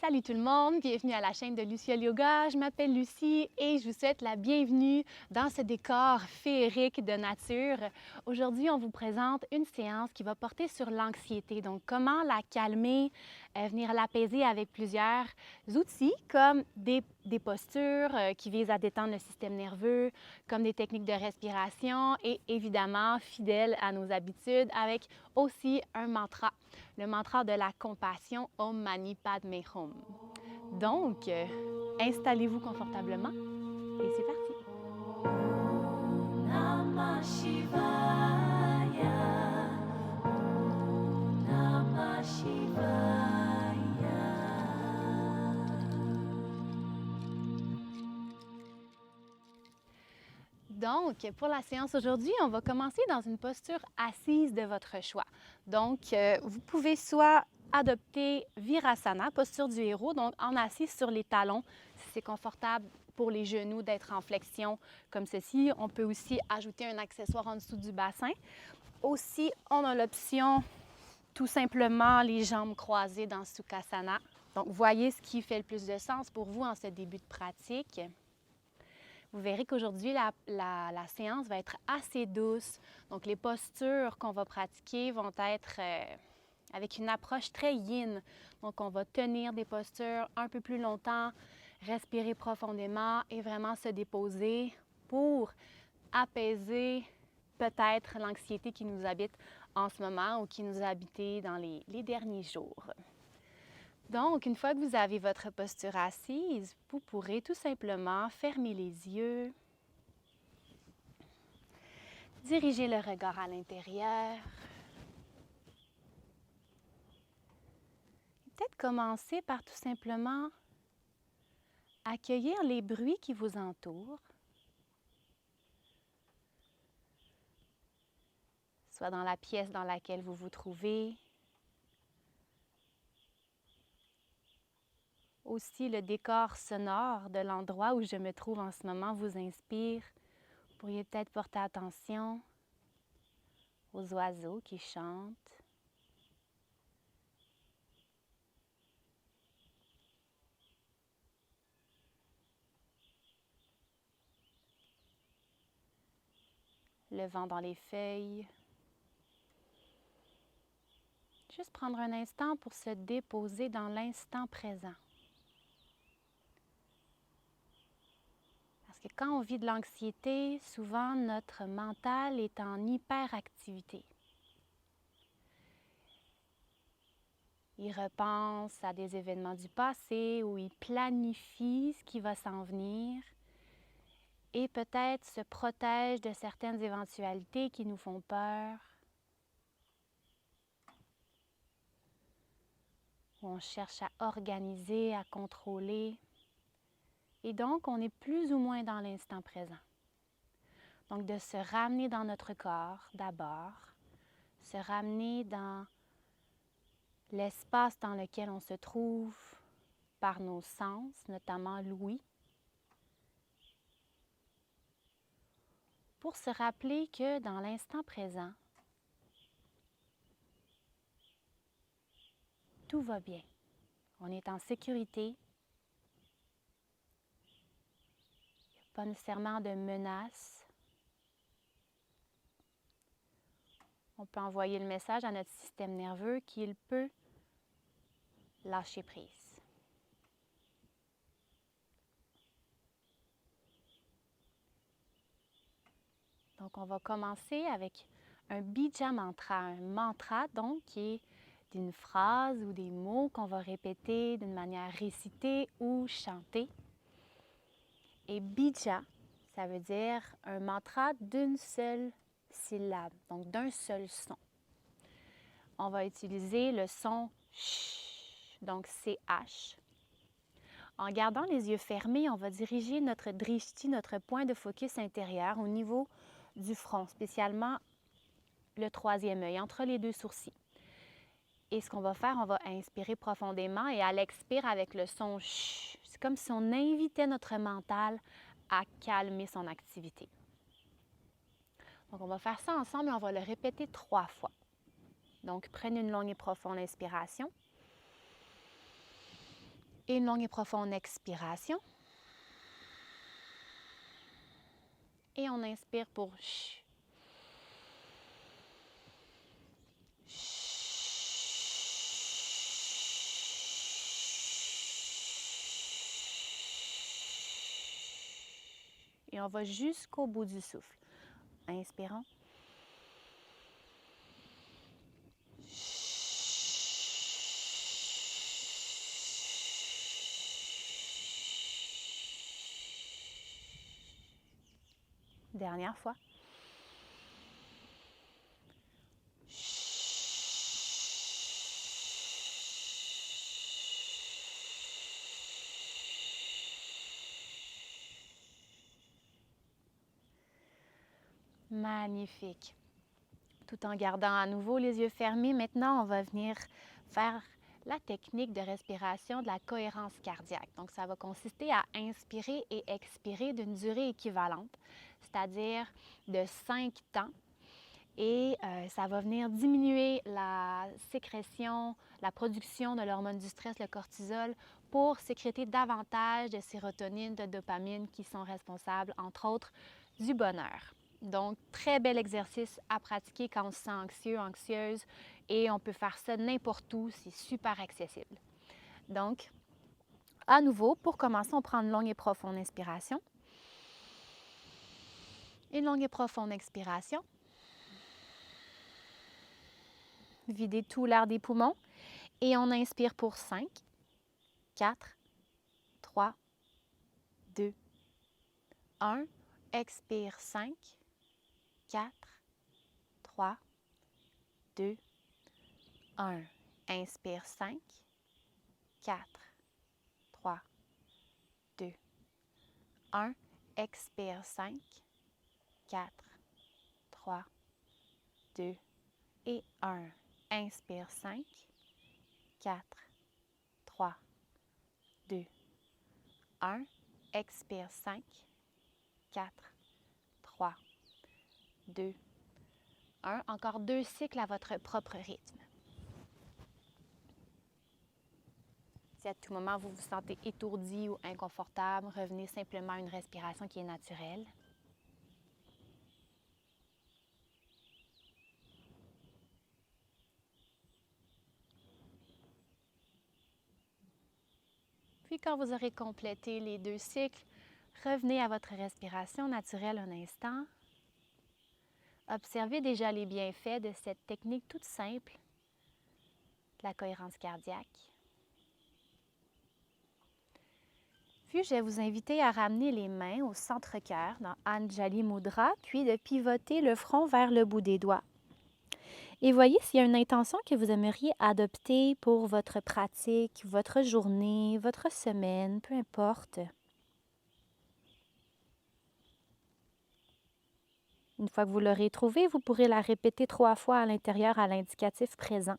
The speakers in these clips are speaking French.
Salut tout le monde, bienvenue à la chaîne de Luciole Yoga. Je m'appelle Lucie et je vous souhaite la bienvenue dans ce décor féerique de nature. Aujourd'hui, on vous présente une séance qui va porter sur l'anxiété. Donc, comment la calmer, venir l'apaiser avec plusieurs outils comme des postures qui visent à détendre le système nerveux, comme des techniques de respiration et évidemment, fidèle à nos habitudes, avec aussi un mantra. Le mantra de la compassion, Om Mani Padme Hum. Donc, installez-vous confortablement et c'est parti. Namah Shivaya, Namah Shivaya. Donc, pour la séance aujourd'hui, on va commencer dans une posture assise de votre choix. Donc, vous pouvez soit adopter Virasana, posture du héros, donc en assis sur les talons, si c'est confortable pour les genoux d'être en flexion comme ceci. On peut aussi ajouter un accessoire en dessous du bassin. Aussi, on a l'option tout simplement les jambes croisées dans Sukhasana. Donc, voyez ce qui fait le plus de sens pour vous en ce début de pratique. Vous verrez qu'aujourd'hui, la séance va être assez douce. Donc, les postures qu'on va pratiquer vont être avec une approche très yin. Donc, on va tenir des postures un peu plus longtemps, respirer profondément et vraiment se déposer pour apaiser peut-être l'anxiété qui nous habite en ce moment ou qui nous a habité dans les derniers jours. Donc, une fois que vous avez votre posture assise, vous pourrez tout simplement fermer les yeux, diriger le regard à l'intérieur. Peut-être commencer par tout simplement accueillir les bruits qui vous entourent, soit dans la pièce dans laquelle vous vous trouvez, aussi le décor sonore de l'endroit où je me trouve en ce moment vous inspire. Vous pourriez peut-être porter attention aux oiseaux qui chantent. Le vent dans les feuilles. Juste prendre un instant pour se déposer dans l'instant présent. Parce que quand on vit de l'anxiété, souvent notre mental est en hyperactivité. Il repense à des événements du passé ou il planifie ce qui va s'en venir et peut-être se protège de certaines éventualités qui nous font peur. Où on cherche à organiser, à contrôler. Et donc, on est plus ou moins dans l'instant présent. Donc, de se ramener dans notre corps d'abord, se ramener dans l'espace dans lequel on se trouve par nos sens, notamment l'ouïe, pour se rappeler que dans l'instant présent, tout va bien. On est en sécurité. Il n'y a pas nécessairement de menace. On peut envoyer le message à notre système nerveux qu'il peut lâcher prise. Donc, on va commencer avec un bija mantra, un mantra donc qui est d'une phrase ou des mots qu'on va répéter d'une manière récitée ou chantée. Et bija, ça veut dire un mantra d'une seule syllabe, donc d'un seul son. On va utiliser le son sh, donc CH. En gardant les yeux fermés, on va diriger notre drishti, notre point de focus intérieur au niveau du front, spécialement le troisième œil, entre les deux sourcils. Et ce qu'on va faire, on va inspirer profondément et à l'expire avec le son ch. C'est comme si on invitait notre mental à calmer son activité. Donc, on va faire ça ensemble et on va le répéter 3 fois. Donc, prenez une longue et profonde inspiration. Et une longue et profonde expiration. Et on inspire pour ch. Et on va jusqu'au bout du souffle. Inspirons. Dernière fois. Magnifique. Tout en gardant à nouveau les yeux fermés, maintenant, on va venir faire la technique de respiration de la cohérence cardiaque. Donc, ça va consister à inspirer et expirer d'une durée équivalente, c'est-à-dire de 5 temps. Et ça va venir diminuer la sécrétion, la production de l'hormone du stress, le cortisol, pour sécréter davantage de sérotonine, de dopamine qui sont responsables, entre autres, du bonheur. Donc, très bel exercice à pratiquer quand on se sent anxieux, anxieuse, et on peut faire ça n'importe où, c'est super accessible. Donc, à nouveau, pour commencer, on prend une longue et profonde inspiration. Une longue et profonde expiration. Videz tout l'air des poumons et on inspire pour 5, 4, 3, 2, 1. Expire 5, 4, 3, 2, 1. Inspire 5, 4, 3, 2, 1. Expire 5, 4, 3, 2 et 1. Inspire 5, 4, 3, 2, 1. Expire 5, 4, 3, 2, 1. Encore 2 cycles à votre propre rythme. Si à tout moment vous vous sentez étourdi ou inconfortable, revenez simplement à une respiration qui est naturelle. Puis quand vous aurez complété les 2 cycles, revenez à votre respiration naturelle un instant. Observez déjà les bienfaits de cette technique toute simple, de la cohérence cardiaque. Puis, je vais vous inviter à ramener les mains au centre-cœur dans Anjali Mudra, puis de pivoter le front vers le bout des doigts. Et voyez s'il y a une intention que vous aimeriez adopter pour votre pratique, votre journée, votre semaine, peu importe. Une fois que vous l'aurez trouvée, vous pourrez la répéter 3 fois à l'intérieur à l'indicatif présent.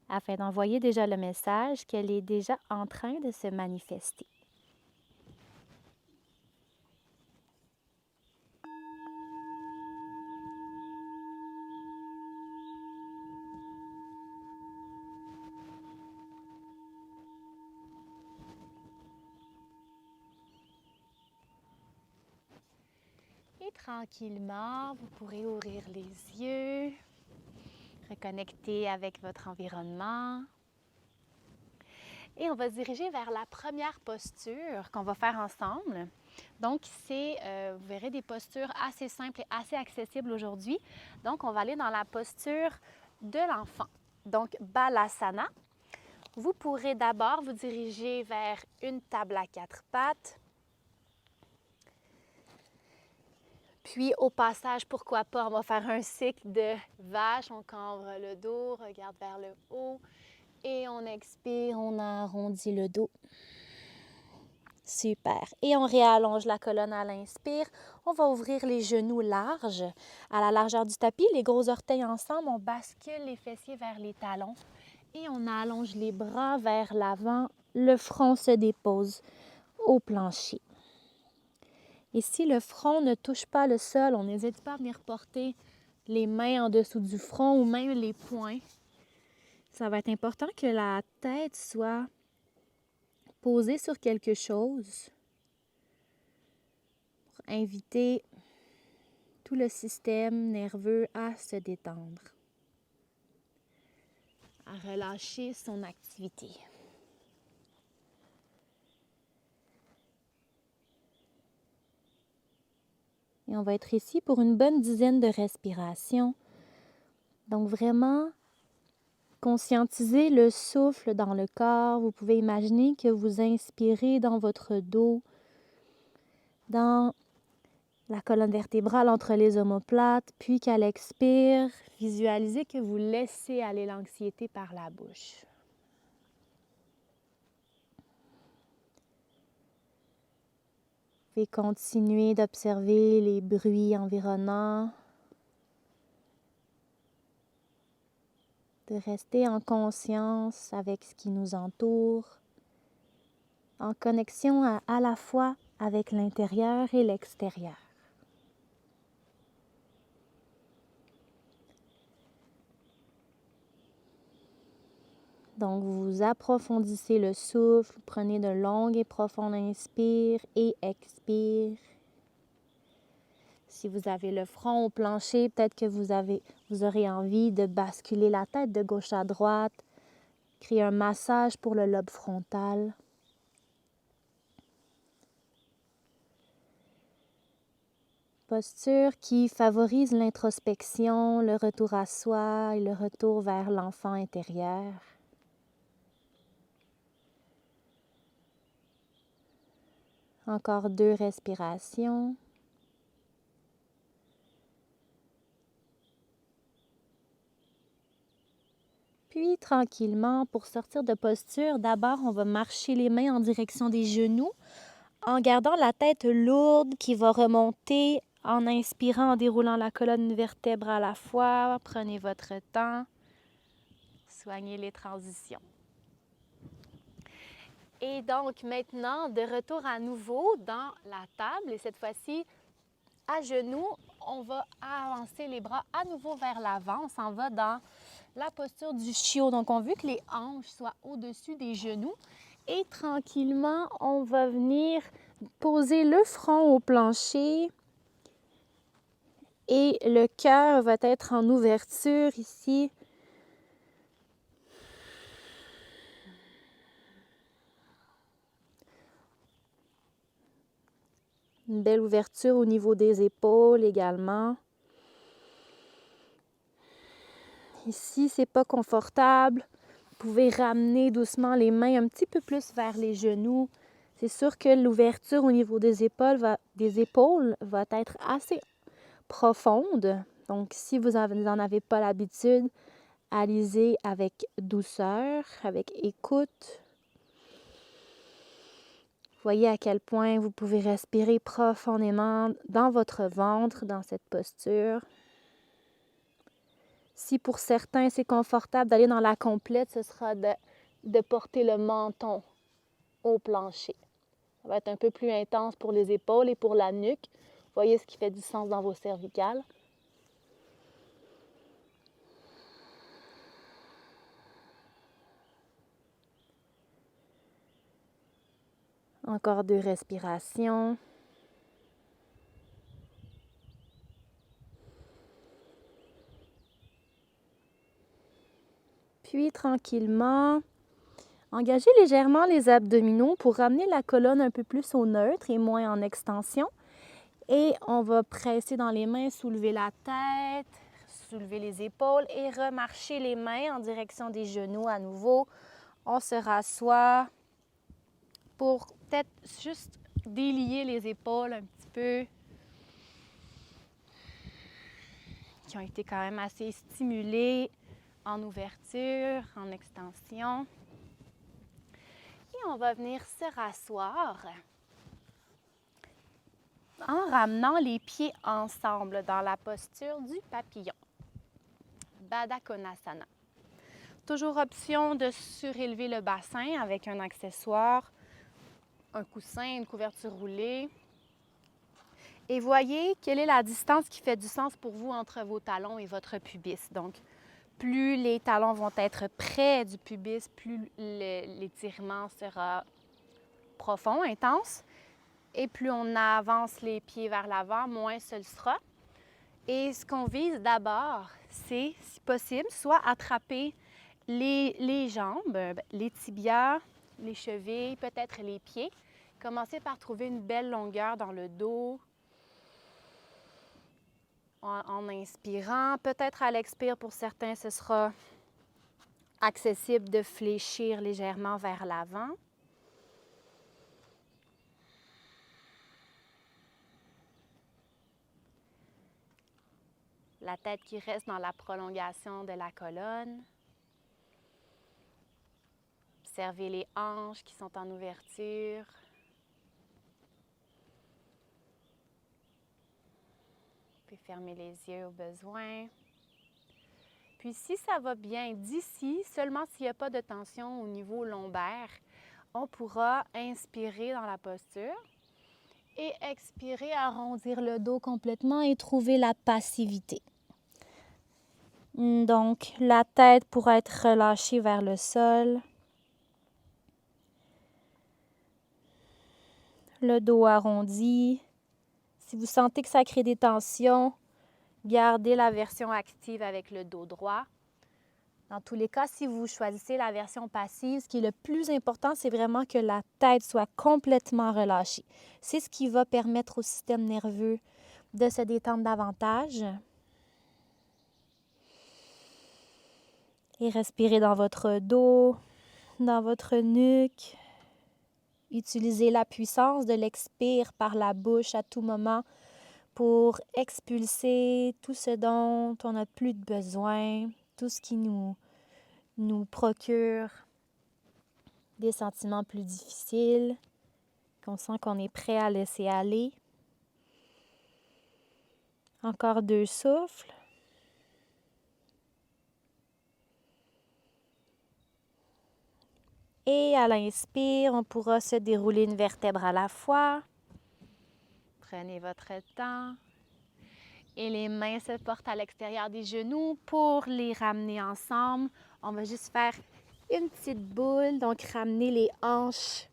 Afin d'envoyer déjà le message qu'elle est déjà en train de se manifester. Et tranquillement, vous pourrez ouvrir les yeux, reconnecter avec votre environnement. Et on va se diriger vers la première posture qu'on va faire ensemble. Donc, c'est, vous verrez, des postures assez simples et assez accessibles aujourd'hui. Donc, on va aller dans la posture de l'enfant. Donc, Balasana. Vous pourrez d'abord vous diriger vers une table à 4 pattes. Puis, au passage, pourquoi pas, on va faire un cycle de vache. On cambre le dos, regarde vers le haut. Et on expire, on arrondit le dos. Super. Et on réallonge la colonne à l'inspire. On va ouvrir les genoux larges, à la largeur du tapis. Les gros orteils ensemble, on bascule les fessiers vers les talons. Et on allonge les bras vers l'avant. Le front se dépose au plancher. Et si le front ne touche pas le sol, on n'hésite pas à venir porter les mains en dessous du front ou même les poings. Ça va être important que la tête soit posée sur quelque chose pour inviter tout le système nerveux à se détendre, à relâcher son activité. Et on va être ici pour une bonne dizaine de respirations. Donc vraiment, conscientiser le souffle dans le corps. Vous pouvez imaginer que vous inspirez dans votre dos, dans la colonne vertébrale entre les omoplates, puis qu'à l'expire, visualisez que vous laissez aller l'anxiété par la bouche. Vous pouvez continuer d'observer les bruits environnants, de rester en conscience avec ce qui nous entoure, en connexion à la fois avec l'intérieur et l'extérieur. Donc, vous approfondissez le souffle, prenez de longues et profondes inspires et expires. Si vous avez le front au plancher, peut-être que vous aurez envie de basculer la tête de gauche à droite, créer un massage pour le lobe frontal. Posture qui favorise l'introspection, le retour à soi et le retour vers l'enfant intérieur. Encore 2 respirations. Puis, tranquillement, pour sortir de posture, d'abord, on va marcher les mains en direction des genoux en gardant la tête lourde qui va remonter en inspirant, en déroulant la colonne vertébrale à la fois. Prenez votre temps. Soignez les transitions. Et donc, maintenant, de retour à nouveau dans la table. Et cette fois-ci, à genoux, on va avancer les bras à nouveau vers l'avant. On s'en va dans la posture du chiot. Donc, on veut que les hanches soient au-dessus des genoux. Et tranquillement, on va venir poser le front au plancher. Et le cœur va être en ouverture ici. Une belle ouverture au niveau des épaules également. Ici, c'est pas confortable. Vous pouvez ramener doucement les mains un petit peu plus vers les genoux. C'est sûr que l'ouverture au niveau des épaules va être assez profonde. Donc, si vous n'en avez pas l'habitude, allez-y avec douceur, avec écoute. Voyez à quel point vous pouvez respirer profondément dans votre ventre, dans cette posture. Si pour certains, c'est confortable d'aller dans la complète, ce sera de porter le menton au plancher. Ça va être un peu plus intense pour les épaules et pour la nuque. Voyez ce qui fait du sens dans vos cervicales. Encore 2 respirations. Puis tranquillement, engagez légèrement les abdominaux pour ramener la colonne un peu plus au neutre et moins en extension. Et on va presser dans les mains, soulever la tête, soulever les épaules et remarcher les mains en direction des genoux à nouveau. On se rassoit pour peut-être juste délier les épaules un petit peu, qui ont été quand même assez stimulées en ouverture, en extension. Et on va venir se rasseoir en ramenant les pieds ensemble dans la posture du papillon. Baddha Konasana. Toujours option de surélever le bassin avec un accessoire, un coussin, une couverture roulée. Et voyez quelle est la distance qui fait du sens pour vous entre vos talons et votre pubis. Donc, plus les talons vont être près du pubis, plus l'étirement sera profond, intense. Et plus on avance les pieds vers l'avant, moins ce le sera. Et ce qu'on vise d'abord, c'est, si possible, soit attraper les jambes, les tibias, les chevilles, peut-être les pieds. Commencez par trouver une belle longueur dans le dos. En inspirant, peut-être à l'expire, pour certains, ce sera accessible de fléchir légèrement vers l'avant. La tête qui reste dans la prolongation de la colonne. Observez les hanches qui sont en ouverture. Vous pouvez fermer les yeux au besoin. Puis si ça va bien d'ici, seulement s'il n'y a pas de tension au niveau lombaire, on pourra inspirer dans la posture et expirer, arrondir le dos complètement et trouver la passivité. Donc, la tête pourra être relâchée vers le sol. Le dos arrondi. Si vous sentez que ça crée des tensions, gardez la version active avec le dos droit. Dans tous les cas, si vous choisissez la version passive, ce qui est le plus important, c'est vraiment que la tête soit complètement relâchée. C'est ce qui va permettre au système nerveux de se détendre davantage. Et respirez dans votre dos, dans votre nuque. Utilisez la puissance de l'expire par la bouche à tout moment pour expulser tout ce dont on n'a plus de besoin, tout ce qui nous procure des sentiments plus difficiles, qu'on sent qu'on est prêt à laisser aller. Encore 2 souffles. Et à l'inspire, on pourra se dérouler une vertèbre à la fois. Prenez votre temps. Et les mains se portent à l'extérieur des genoux pour les ramener ensemble. On va juste faire une petite boule, donc ramener les hanches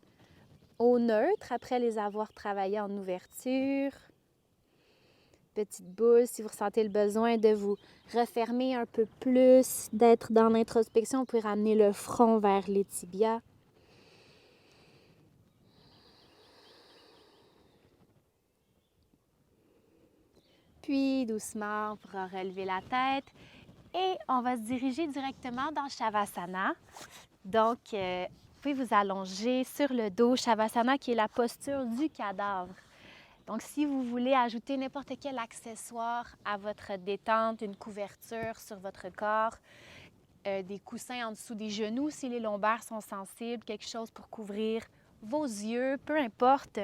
au neutre après les avoir travaillées en ouverture. Petite boule, si vous ressentez le besoin de vous refermer un peu plus, d'être dans l'introspection, vous pouvez ramener le front vers les tibias. Puis, doucement, on pourra relever la tête et on va se diriger directement dans Shavasana. Donc, vous pouvez vous allonger sur le dos. Shavasana qui est la posture du cadavre. Donc, si vous voulez ajouter n'importe quel accessoire à votre détente, une couverture sur votre corps, des coussins en dessous des genoux si les lombaires sont sensibles, quelque chose pour couvrir vos yeux, peu importe.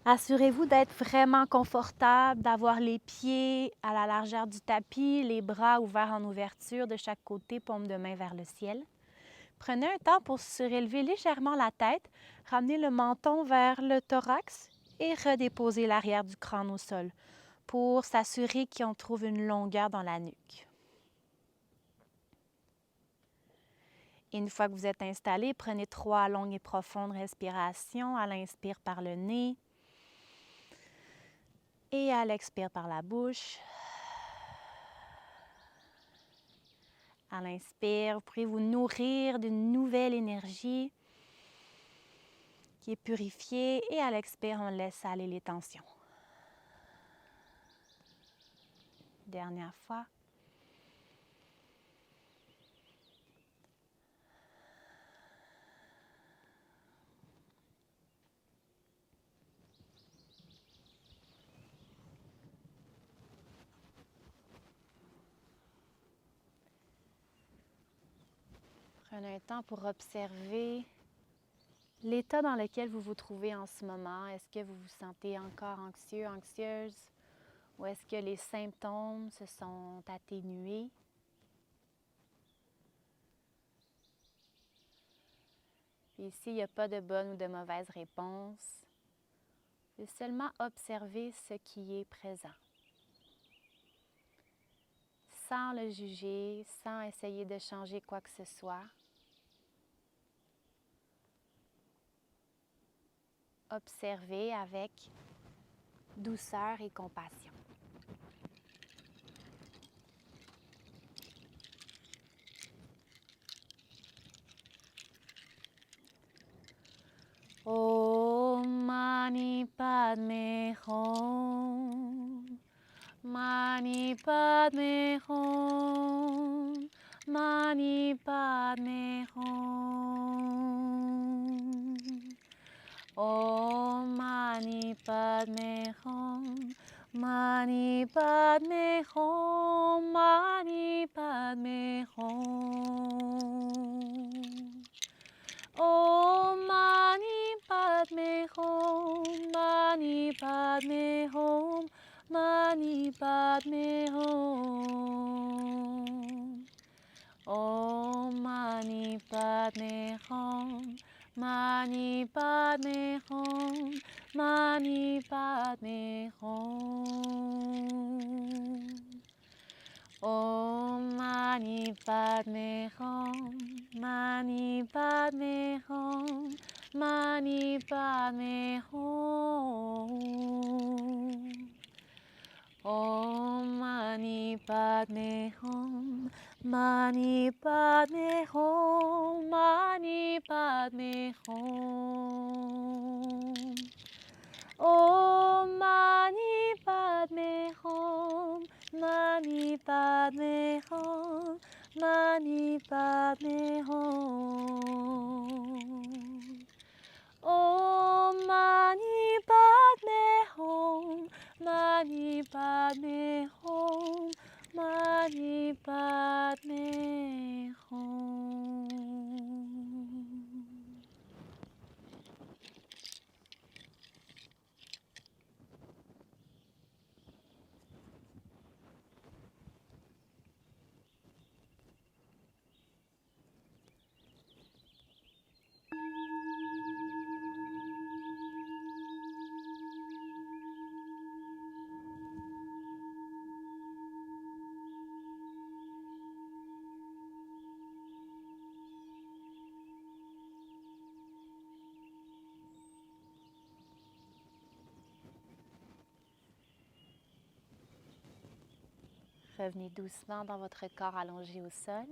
Assurez-vous d'être vraiment confortable, d'avoir les pieds à la largeur du tapis, les bras ouverts en ouverture de chaque côté, paume de main vers le ciel. Prenez un temps pour surélever légèrement la tête, ramener le menton vers le thorax et redéposer l'arrière du crâne au sol pour s'assurer qu'on trouve une longueur dans la nuque. Et une fois que vous êtes installé, prenez 3 longues et profondes respirations à l'inspire par le nez et à l'expire par la bouche. À l'inspire, vous pourrez vous nourrir d'une nouvelle énergie qui est purifiée et à l'expire, on laisse aller les tensions. Dernière fois. Prenez un temps pour observer l'état dans lequel vous vous trouvez en ce moment. Est-ce que vous vous sentez encore anxieux, anxieuse? Ou est-ce que les symptômes se sont atténués? Puis ici, il n'y a pas de bonne ou de mauvaise réponse. de seulement observer ce qui est présent, sans le juger, sans essayer de changer quoi que ce soit. Observer avec douceur et compassion. Om Mani Padme Hum. Mani Padme Hum. Mani Padme Hum. Om Mani Padme Hum. Mani Padme Hum. Mani Padme Hum. Om Mani Padme Hum. Mani Padme Hum. Mani Padme Hum. Om Mani Padme Hum. Mani Padme Hum. Mani Padme Hum. Om Mani Padme Hum. Mani Padme Hum. Mani Padme Hum. Om Mani Padme Hum. Mani Padme Hum. Mani Padme Hum. Om Mani Padme Hum. Mani Padme Hum. Mani Padme Hum. Om Mani Padme Hum. Mani Padme Hum. Mani Padme Hum. Revenez doucement dans votre corps allongé au sol.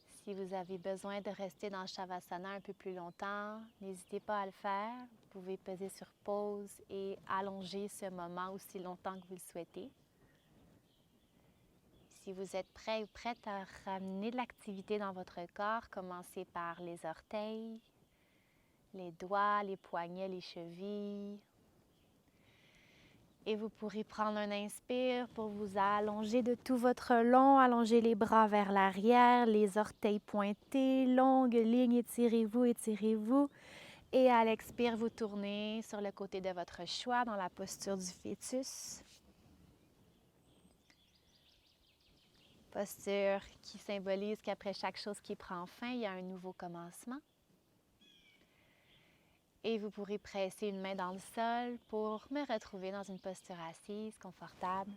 Si vous avez besoin de rester dans Shavasana un peu plus longtemps, n'hésitez pas à le faire. Vous pouvez peser sur pause et allonger ce moment aussi longtemps que vous le souhaitez. Si vous êtes prêt ou prête à ramener de l'activité dans votre corps, commencez par les orteils, les doigts, les poignets, les chevilles. Et vous pourrez prendre un inspire pour vous allonger de tout votre long, allonger les bras vers l'arrière, les orteils pointés, longue ligne, étirez-vous, étirez-vous. Et à l'expire, vous tournez sur le côté de votre choix dans la posture du fœtus. Posture qui symbolise qu'après chaque chose qui prend fin, il y a un nouveau commencement. Et vous pourrez presser une main dans le sol pour me retrouver dans une posture assise, confortable.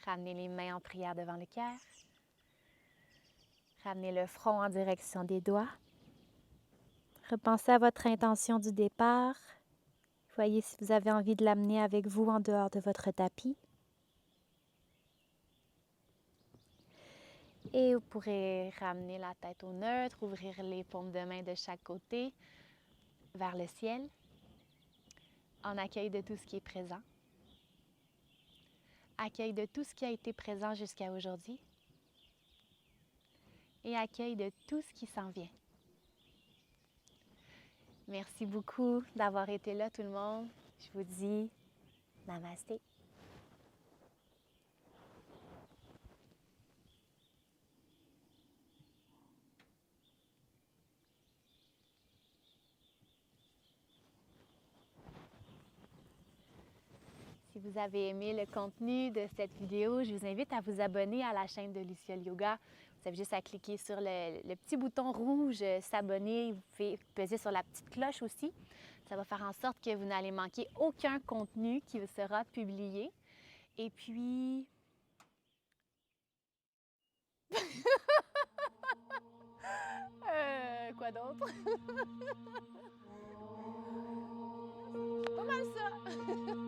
Ramenez les mains en prière devant le cœur. Ramenez le front en direction des doigts. Repensez à votre intention du départ. Voyez si vous avez envie de l'amener avec vous en dehors de votre tapis. Et vous pourrez ramener la tête au neutre, ouvrir les paumes de main de chaque côté vers le ciel, en accueil de tout ce qui est présent. Accueil de tout ce qui a été présent jusqu'à aujourd'hui. Et accueil de tout ce qui s'en vient. Merci beaucoup d'avoir été là tout le monde. Je vous dis namasté. Si vous avez aimé le contenu de cette vidéo, je vous invite à vous abonner à la chaîne de Luciole Yoga Vous avez juste à cliquer sur le petit bouton rouge s'abonner. Vous pouvez peser sur la petite cloche aussi. Ça va faire en sorte que vous n'allez manquer aucun contenu qui sera publié. Et puis... quoi d'autre? Pas mal ça!